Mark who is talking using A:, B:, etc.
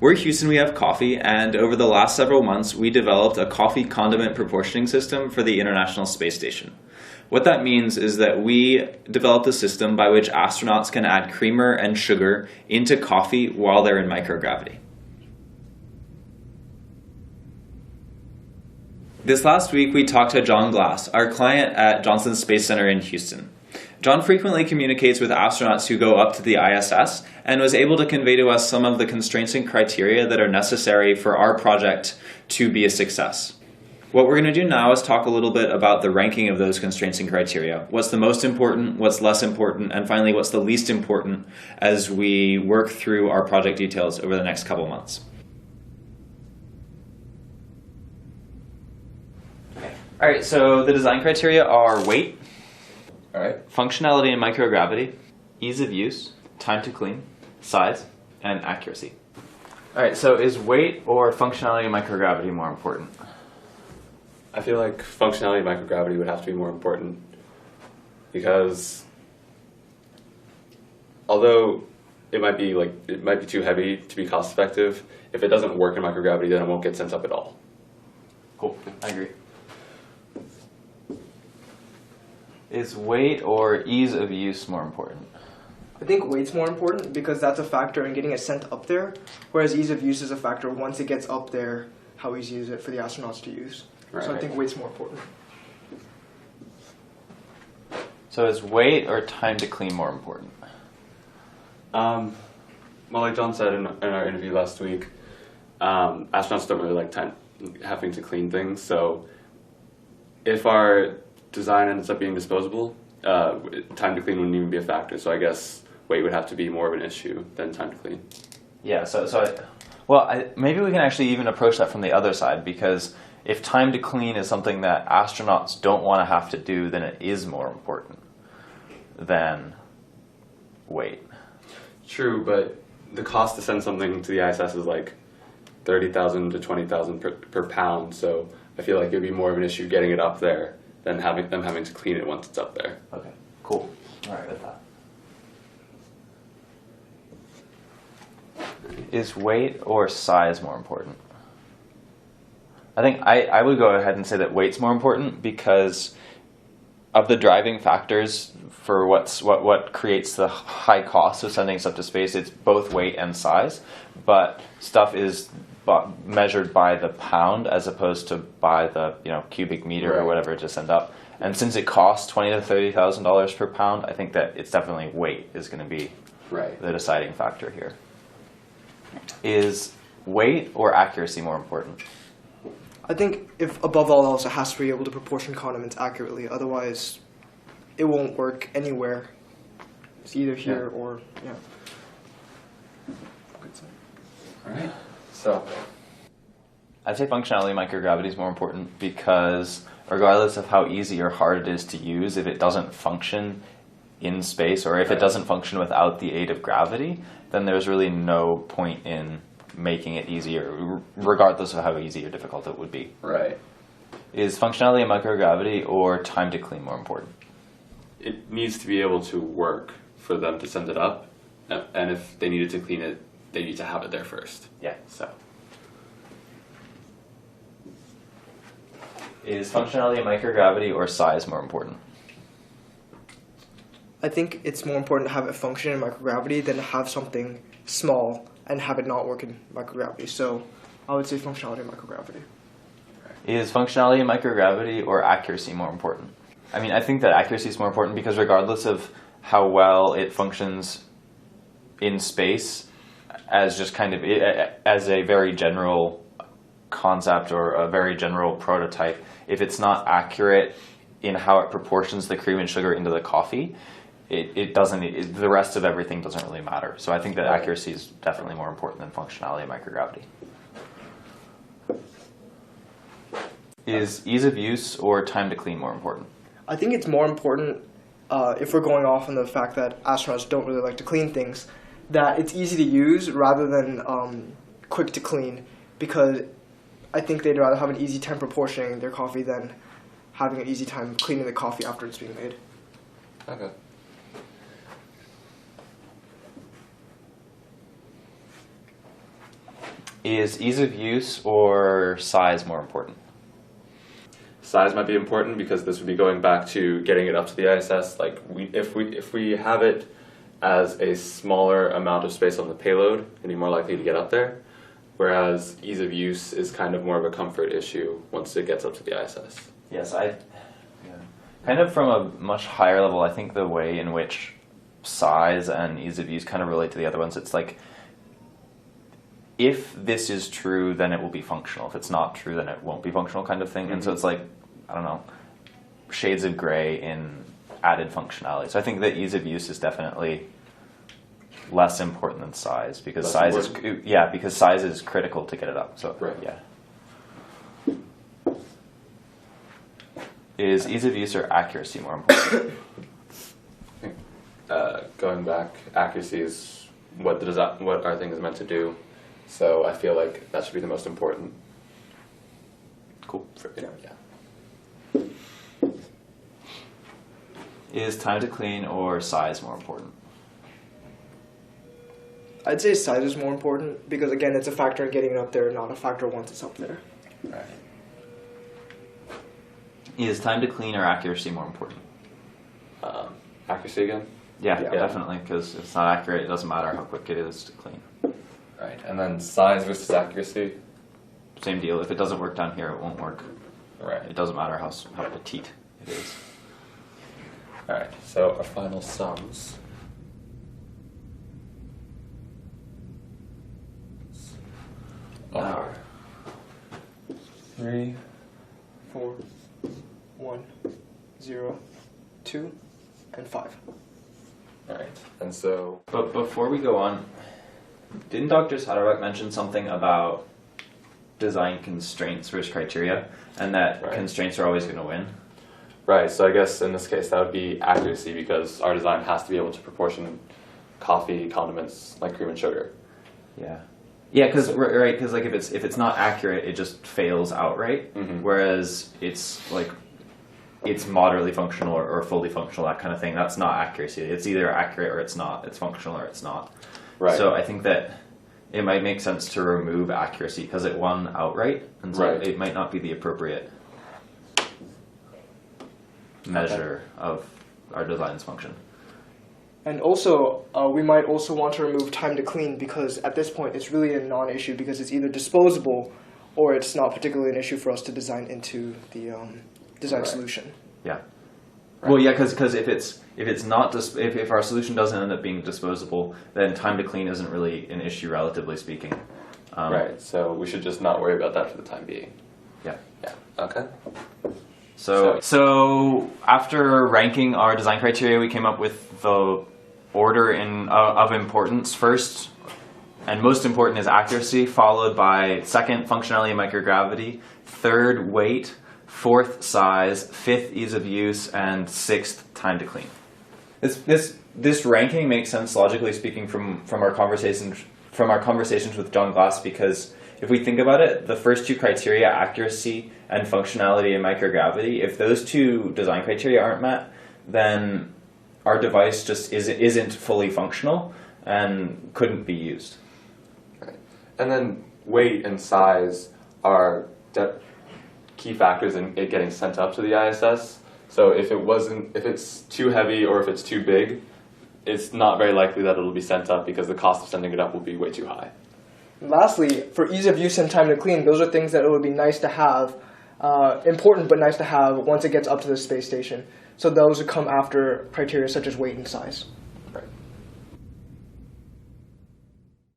A: We're Houston, we have coffee, and over the last several months, we developed a coffee condiment proportioning system for the International Space Station. What that means is that we developed a system by which astronauts can add creamer and sugar into coffee while they're in microgravity. This last week, we talked to John Glass, our client at Johnson Space Center in Houston. John frequently communicates with astronauts who go up to the ISS and was able to convey to us some of the constraints and criteria that are necessary for our project to be a success. What we're going to do now is talk a little bit about the ranking of those constraints and criteria. What's the most important, what's less important, and finally what's the least important as we work through our project details over the next couple months. All right, so the design criteria are weight, functionality and microgravity, ease of use, time to clean, size, and accuracy. All right, so is weight or functionality and microgravity more important?
B: I feel like functionality and microgravity would have to be more important because although it might be too heavy to be cost effective, if it doesn't work in microgravity, then it won't get sent up at all.
A: Cool, I agree. Is weight or ease of use more important?
C: I think weight's more important because that's a factor in getting it sent up there, whereas ease of use is a factor once it gets up there, how easy is it for the astronauts to use.
B: Right.
C: So I think weight's more important.
A: So is weight or time to clean more important?
B: Well, like John said in our interview last week, astronauts don't really like having to clean things, so if our design ends up being disposable, time to clean wouldn't even be a factor, so I guess weight would have to be more of an issue than time to clean.
A: Yeah, maybe we can actually even approach that from the other side, because if time to clean is something that astronauts don't want to have to do, then it is more important than weight.
B: True, but the cost to send something to the ISS is like $30,000 to $20,000 per pound, so I feel like it would be more of an issue getting it up there than having to clean it once it's up there.
A: Okay, cool. All right with that. Is weight or size more important? I think I would go ahead and say that weight's more important because of the driving factors for what creates the high cost of sending stuff to space. It's both weight and size, but stuff is measured by the pound as opposed to by the cubic meter or whatever to send up. And since it costs $20,000 to $30,000 per pound, I think that it's definitely weight is going to be the deciding factor here. Is weight or accuracy more important?
C: I think if above all else, it has to be able to proportion condiments accurately. Otherwise, it won't work anywhere. It's either here or
B: All right. So
A: I'd say functionality microgravity is more important because regardless of how easy or hard it is to use, if it doesn't function in space or if it doesn't function without the aid of gravity, then there's really no point in making it easier, regardless of how easy or difficult it would be.
B: Right.
A: Is functionality and microgravity or time to clean more important?
B: It needs to be able to work for them to send it up, and if they needed to clean it, they need to have it there first.
A: Yeah. So is functionality and microgravity or size more important?
C: I think it's more important to have it function in microgravity than to have something small and have it not work in microgravity. So I would say functionality and microgravity.
A: Is functionality and microgravity or accuracy more important? I mean, I think that accuracy is more important because regardless of how well it functions in space as just kind of as a very general concept or a very general prototype, if it's not accurate in how it proportions the cream and sugar into the coffee, the rest of everything doesn't really matter. So I think that accuracy is definitely more important than functionality and microgravity. Is ease of use or time to clean more important?
C: I think it's more important if we're going off on the fact that astronauts don't really like to clean things, that it's easy to use rather than quick to clean, because I think they'd rather have an easy time proportioning their coffee than having an easy time cleaning the coffee after it's being made.
B: Okay.
A: Is ease of use or size more important?
B: Size might be important because this would be going back to getting it up to the ISS. Like if we have it as a smaller amount of space on the payload, it'd be more likely to get up there. Whereas ease of use is kind of more of a comfort issue once it gets up to the ISS.
A: Yes, kind of from a much higher level, I think the way in which size and ease of use kind of relate to the other ones, it's like, if this is true, then it will be functional. If it's not true, then it won't be functional kind of thing. And so it's like, I don't know, shades of gray in added functionality. So I think that ease of use is definitely less important than size because size is critical to get it up. So
B: right.
A: Yeah. Is ease of use or accuracy more important?
B: Going back, accuracy is what our thing is meant to do. So I feel like that should be the most important.
A: Cool.
B: Yeah.
A: Is time to clean or size more important?
C: I'd say size is more important because, again, it's a factor in getting it up there, not a factor once it's up there.
B: Right.
A: Is time to clean or accuracy more important?
B: Accuracy again?
A: Yeah. Definitely, because if it's not accurate, it doesn't matter how quick it is to clean.
B: Right, and then size versus accuracy?
A: Same deal. If it doesn't work down here, it won't work.
B: Right.
A: It doesn't matter how petite it is.
B: Alright, so our final sums. Are
C: 3, 4, 1, 0, 2, and 5.
B: Alright, and so...
A: But before we go on, didn't Dr. Satterbeck mention something about design constraints versus criteria, and that constraints are always going to win?
B: Right, so I guess in this case that would be accuracy because our design has to be able to proportion coffee, condiments, like cream and sugar.
A: Yeah. Yeah, because like if it's not accurate, it just fails outright.
B: Mm-hmm.
A: Whereas it's moderately functional or fully functional, that kind of thing. That's not accuracy. It's either accurate or it's not. It's functional or it's not.
B: Right.
A: So I think that it might make sense to remove accuracy because it won outright, and so it might not be the appropriate measure of our design's function.
C: And also, we might also want to remove time to clean because at this point it's really a non-issue because it's either disposable or it's not particularly an issue for us to design into the design solution.
A: Yeah. Right. Well, yeah, because if our solution doesn't end up being disposable, then time to clean isn't really an issue, relatively speaking.
B: Right. So we should just not worry about that for the time being.
A: Yeah.
B: Yeah. Okay.
A: So after ranking our design criteria, we came up with the order of importance. First and most important is accuracy, followed by second, functionality and microgravity, third, weight, fourth, size, fifth, ease of use, and sixth, time to clean. This ranking makes sense, logically speaking, from our conversations with John Glass, because if we think about it, the first two criteria, accuracy and functionality and microgravity, if those two design criteria aren't met, then our device just isn't fully functional and couldn't be used.
B: Right. And then weight and size are key factors in it getting sent up to the ISS. So if it's too heavy or if it's too big, it's not very likely that it'll be sent up because the cost of sending it up will be way too high.
C: Lastly, for ease of use and time to clean, those are things that it would be nice to have, important but nice to have once it gets up to the space station. So those would come after criteria such as weight and size.